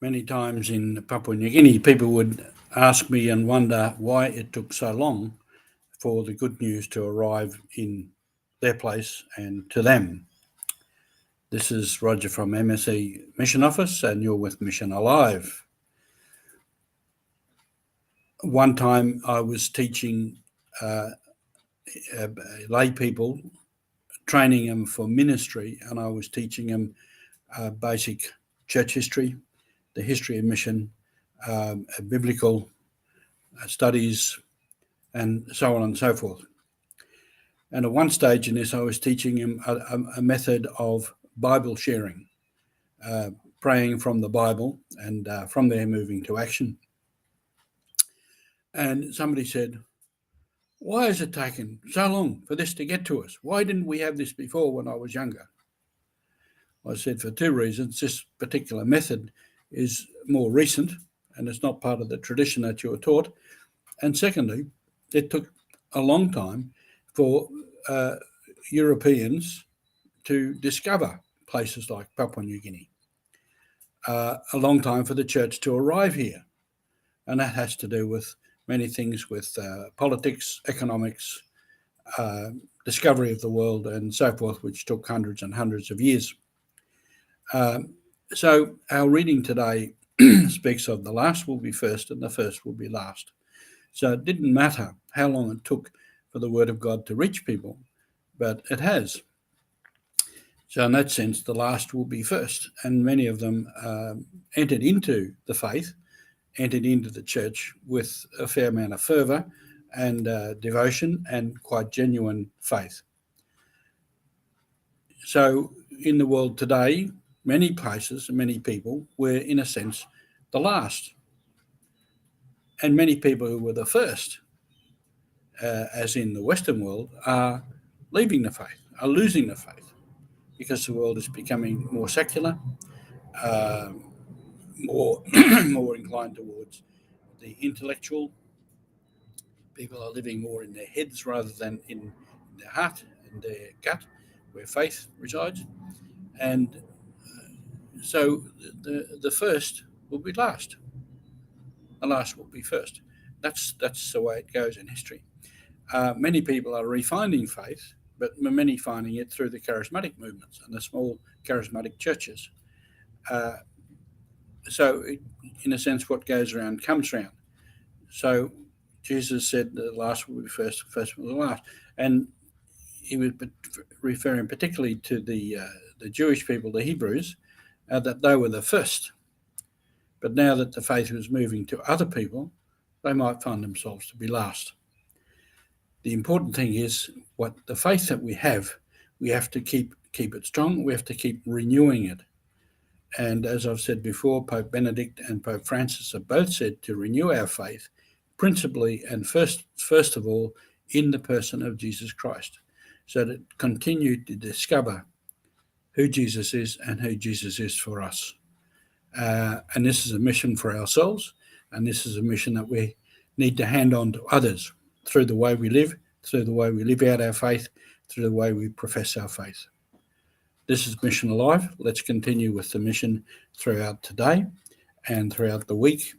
Many times in Papua New Guinea, people would ask me and wonder why it took so long for the good news to arrive in their place and to them. This is Roger from MSE Mission Office, and you're with Mission Alive. One time I was teaching lay people, training them for ministry, and I was teaching them basic church history, the history of mission, biblical studies, and so on and so forth. And at one stage in this, I was teaching him a method of Bible sharing, praying from the Bible, and from there moving to action. And somebody said, "Why has it taken so long for this to get to us? Why didn't we have this before when I was younger?" I said, for two reasons. This particular method is more recent, and it's not part of the tradition that you were taught. And secondly, it took a long time for Europeans to discover places like Papua New Guinea, a long time for the church to arrive here. And that has to do with many things, with politics, economics, discovery of the world, and so forth, which took hundreds and hundreds of years. So our reading today speaks of the last will be first and the first will be last. So it didn't matter how long it took for the word of God to reach people, but it has. So in that sense, the last will be first. And many of them entered into the faith, entered into the church with a fair amount of fervour and devotion and quite genuine faith. So in the world today, many places and many people were, in a sense, the last. And many people who were the first, as in the Western world, are leaving the faith, are losing the faith, because the world is becoming more secular, more more inclined towards the intellectual. People are living more in their heads rather than in their heart and their gut, where faith resides. And so the first will be last. The last will be first. That's the way it goes in history. Many people are refining faith, but many finding it through the charismatic movements and the small charismatic churches. So, in a sense, what goes around comes around. So, Jesus said the last will be first, the first will be last. And he was referring particularly to the Jewish people, the Hebrews, that they were the first. But now that the faith was moving to other people, they might find themselves to be last. The important thing is what the faith that we have to keep it strong. We have to keep renewing it. And as I've said before, Pope Benedict and Pope Francis have both said to renew our faith, principally and first of all, in the person of Jesus Christ, so that continue to discover who Jesus is and who Jesus is for us. And this is a mission for ourselves, and this is a mission that we need to hand on to others through the way we live out our faith, through the way we profess our faith. This is Mission Alive. Let's continue with the mission throughout today and throughout the week.